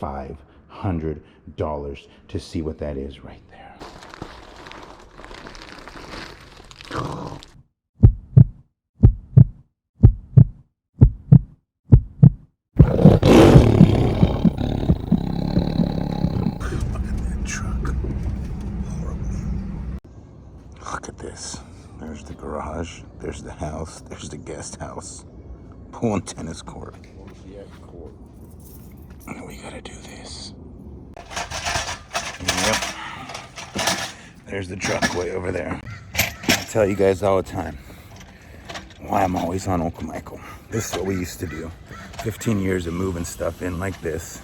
$500 to see what that is right there. Look at this. There's the garage, there's the house, there's the guest house, pool and tennis court. And we gotta do this. Yep. There's the truck way over there. I tell you guys all the time why I'm always on Uncle Michael. This is what we used to do. 15 years of moving stuff in like this.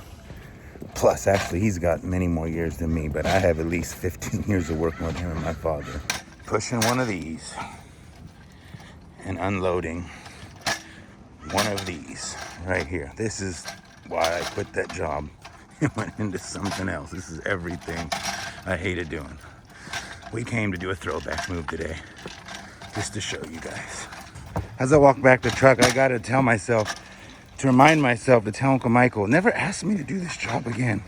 Plus, actually, he's got many more years than me, but I have at least 15 years of working with him and my father. Pushing one of these and unloading one of these right here. This is why I quit that job and went into something else. This is everything I hated doing. We came to do a throwback move today, just to show you guys. As I walk back the truck, I gotta tell myself, to remind myself to tell Uncle Michael, never ask me to do this job again.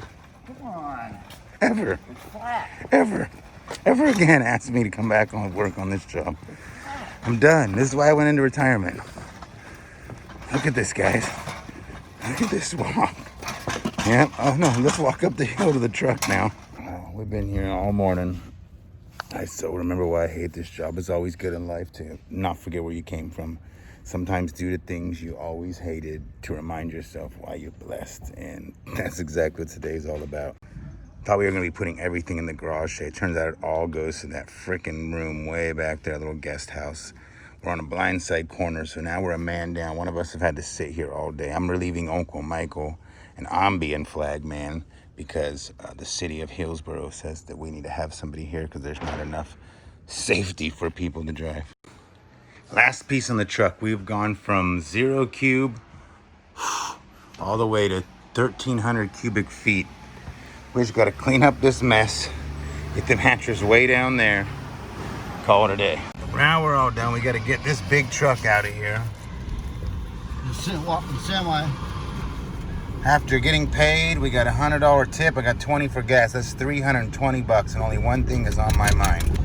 Come on. Ever. It's flat. Ever again ask me to come back on work on this job. I'm done. This is why I went into retirement. Look at this, guys. Look at this walk. Yeah. Oh no, let's walk up the hill to the truck now. We've been here all morning. I still remember why I hate this job. It's always good in life to not forget where you came from. Sometimes do the things you always hated to remind yourself why you're blessed. And that's exactly what today's all about. Thought we were gonna be putting everything in the garage today. It turns out it all goes to that freaking room way back there, little guest house. We're on a blindside corner, so now we're a man down. One of us have had to sit here all day. I'm relieving Uncle Michael, and I'm being flag man because the city of Hillsboro says that we need to have somebody here because there's not enough safety for people to drive. Last piece on the truck, we've gone from 0 cube all the way to 1,300 cubic feet. We just gotta clean up this mess, get the mattress way down there, call it a day. Now we're all done. We gotta get this big truck out of here. Walking semi. After getting paid, we got a $100 tip. I got 20 for gas. That's 320 bucks, and only one thing is on my mind.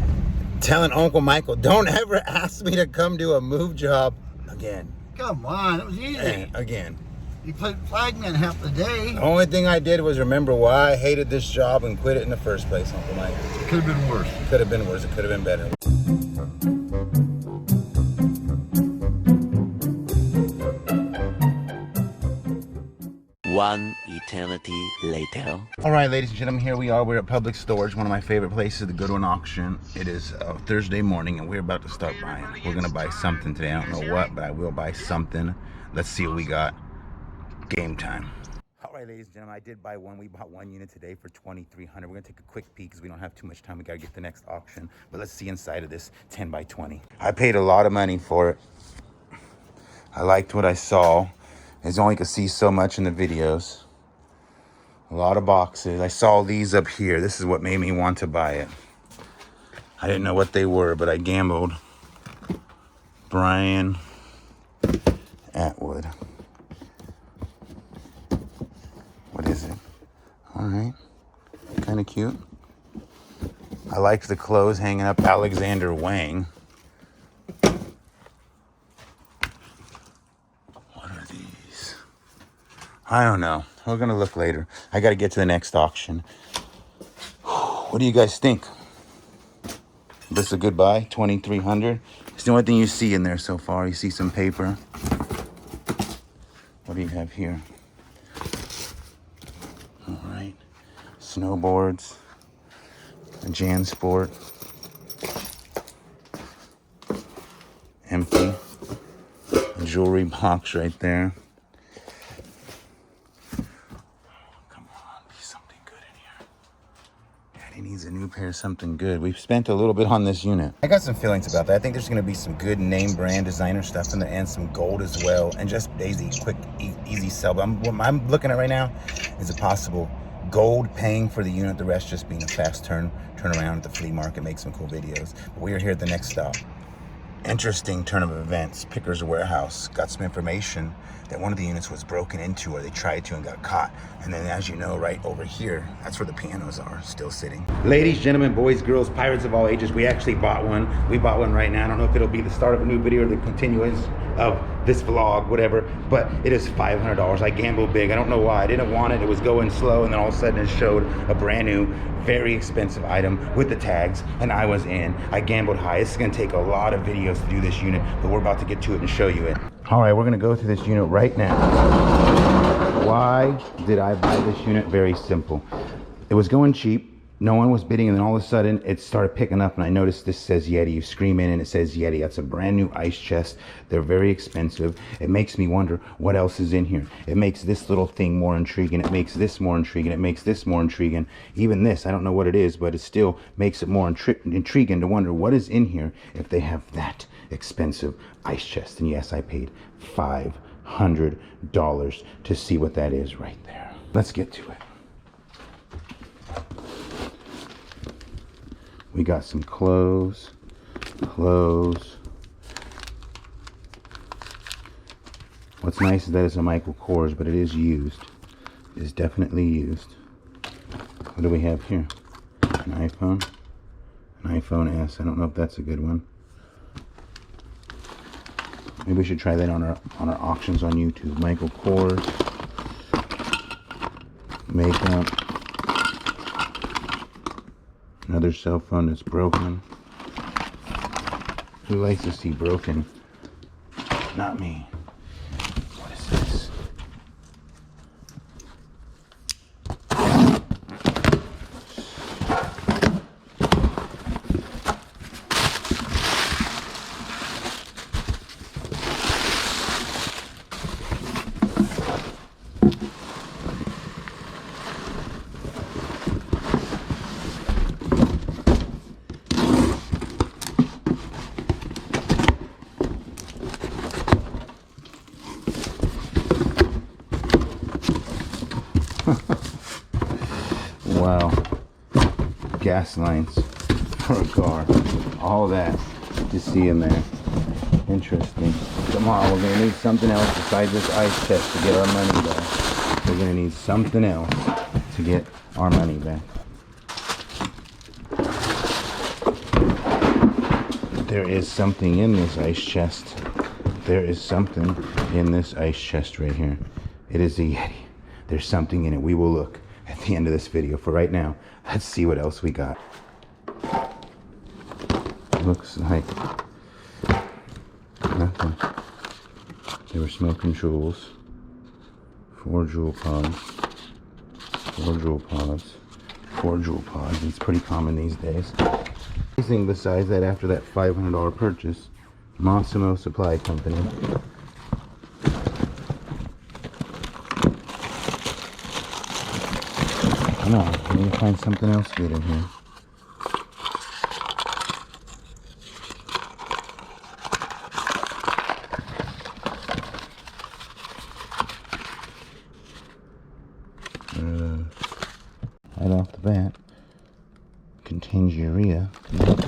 Telling Uncle Michael, don't ever ask me to come do a move job again. Come on, it was easy. Again. You played flagman half the day. The only thing I did was remember why I hated this job and quit it in the first place, Uncle Michael. It could have been worse. It could have been worse. It could have been better. One eternity later. All right, ladies and gentlemen, here we are. We're at Public Storage, one of my favorite places to go to an auction. It is Thursday morning, and we're about to start buying. We're going to buy something today. I don't know what, but I will buy something. Let's see what we got. Game time. All right, ladies and gentlemen, I did buy one. We bought one unit today for $2,300. We're going to take a quick peek because we don't have too much time. We got to get to the next auction. But let's see inside of this 10 by 20. I paid a lot of money for it. I liked what I saw. As you only could see so much in the videos. A lot of boxes. I saw these up here. This is what made me want to buy it. I didn't know what they were, but I gambled. Brian Atwood. What is it? All right. Kind of cute. I liked the clothes hanging up. Alexander Wang. I don't know. We're going to look later. I got to get to the next auction. What do you guys think? This is a good buy? $2,300? It's the only thing you see in there so far. You see some paper. What do you have here? All right. Snowboards. A JanSport. Empty. A jewelry box right there. He needs a new pair of something good. We've spent a little bit on this unit. I got some feelings about that. I think there's going to be some good name brand designer stuff in there and some gold as well. And just easy, quick, easy sell. But what I'm looking at right now is a possible gold paying for the unit. The rest just being a fast turn around at the flea market, make some cool videos. But we are here at the next stop. Interesting turn of events. Pickers Warehouse got some information that one of the units was broken into, or they tried to and got caught. And then, as you know, right over here, that's where the pianos are, still sitting. Ladies, gentlemen, boys, girls, pirates of all ages, we actually bought one. We bought one right now. I don't know if it'll be the start of a new video or the continuance of this vlog, whatever, but it is $500. I gambled big. I don't know why. I didn't want it. It was going slow, and then all of a sudden it showed a brand new, very expensive item with the tags, and I was in. I gambled high. This is gonna take a lot of videos to do this unit, but we're about to get to it and show you it. All right, we're gonna go through this unit right now. Why did I buy this unit? Very simple. It was going cheap. No one was bidding, and then all of a sudden it started picking up, and I noticed this says Yeti. You scream in and it says Yeti. That's a brand new ice chest. They're very expensive. It makes me wonder what else is in here. It makes this little thing more intriguing. It makes this more intriguing. It makes this more intriguing. Even this, I don't know what it is, but it still makes it more intriguing to wonder what is in here if they have that expensive ice chest. And yes, I paid $500 to see what that is right there. Let's get to it. We got some clothes. What's nice is that it's a Michael Kors, but it is used. It is definitely used. What do we have here? An iPhone. An iPhone S. I don't know if that's a good one. Maybe we should try that on our auctions on YouTube. Michael Kors. Makeup. Another cell phone that's broken. Who likes to see broken? Not me. What is this? Wow. Gas lines for a car. All that to see in there. Interesting. Tomorrow we're going to need something else besides this ice chest to get our money back. We're going to need something else to get our money back. There is something in this ice chest. There is something in this ice chest right here. It is a Yeti. There's something in it. We will look at the end of this video. For right now, let's see what else we got. Looks like nothing. They were smoking jewels. 4 jewel pods. 4 jewel pods. 4 jewel pods. It's pretty common these days. Anything besides that, after that $500 purchase, Massimo Supply Company. No, I need to find something else good in here. Right off the bat, contains urea. Nope.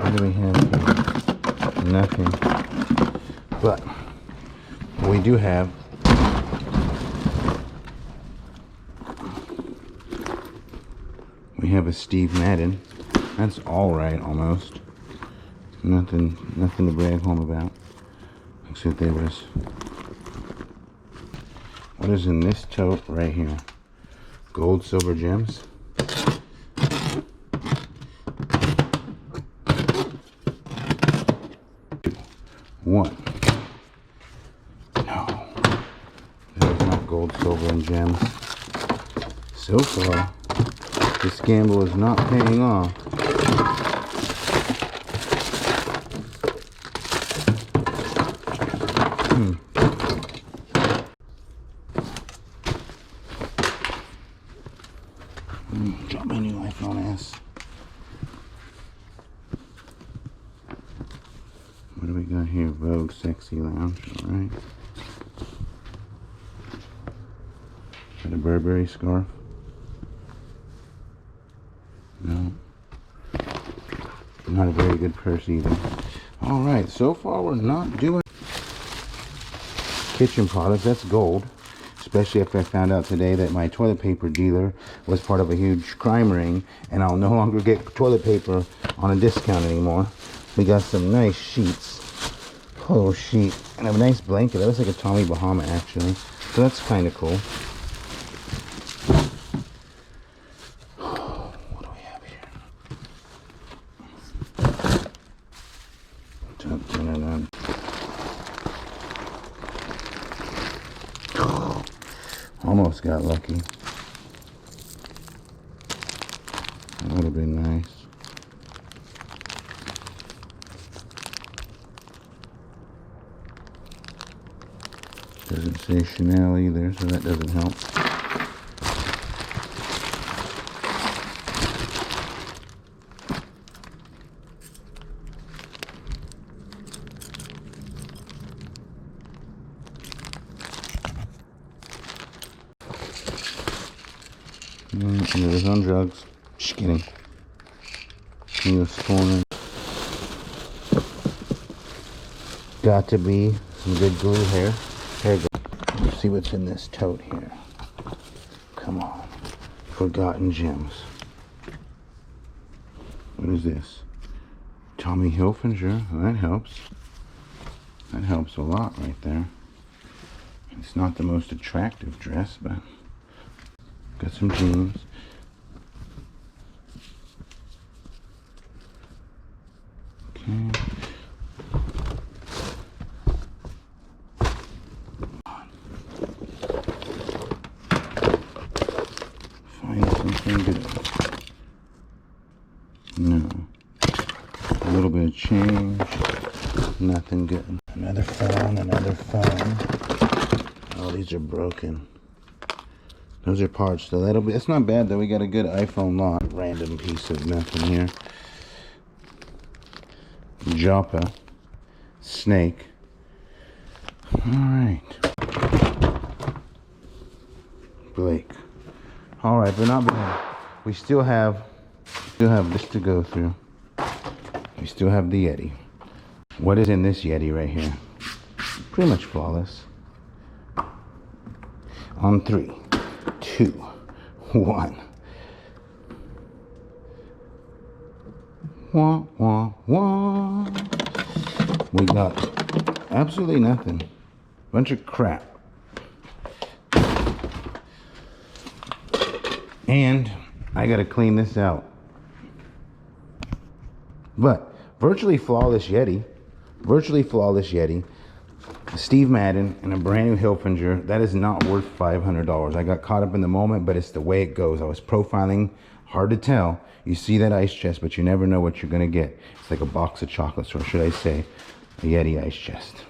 What do we have here? Nothing. But what we do have a Steve Madden. That's all right, almost. Nothing to brag home about. Except there was. What is in this tote right here? Gold, silver gems. One. No. There's not gold, silver, and gems. So far, this gamble is not paying off. Drop my new iPhone S. What do we got here? Vogue Sexy Lounge, alright. Burberry scarf. No. Not a very good purse either. Alright, so far we're not doing kitchen products. That's gold. Especially after I found out today that my toilet paper dealer was part of a huge crime ring, and I'll no longer get toilet paper on a discount anymore. We got some nice sheets. Oh, sheet. And a nice blanket. That looks like a Tommy Bahama, actually. So that's kind of cool. What do we have here? Dun, dun, dun, dun. Almost got lucky. That would have been nice. Doesn't say Chanel either, so that doesn't help. He was on drugs. Just kidding. He was fooling. Got to be some good glue here. Here goes. Let's see what's in this tote here. Come on. Forgotten gems. What is this? Tommy Hilfiger. Well, that helps. That helps a lot right there. It's not the most attractive dress, but got some jeans. Okay. Find something good. No. A little bit of change. Nothing good. Another phone, another phone. Oh, these are broken. Those are parts, so that'll be, it's not bad though. We got a good iPhone lock. Random piece of nothing here. Joppa. Snake. Alright. Blake. Alright, but not bad. We still have this to go through. We still have the Yeti. What is in this Yeti right here? Pretty much flawless. On 3, 2, 1. Wah, wah, wah. We got absolutely nothing. Bunch of crap. And I gotta clean this out. But virtually flawless Yeti. Virtually flawless Yeti. Steve Madden and a brand new Hilfiger. That is not worth $500. I got caught up in the moment, but it's the way it goes. I was profiling. Hard to tell. You see that ice chest, but you never know what you're gonna get. It's like a box of chocolates, or should I say, a Yeti ice chest.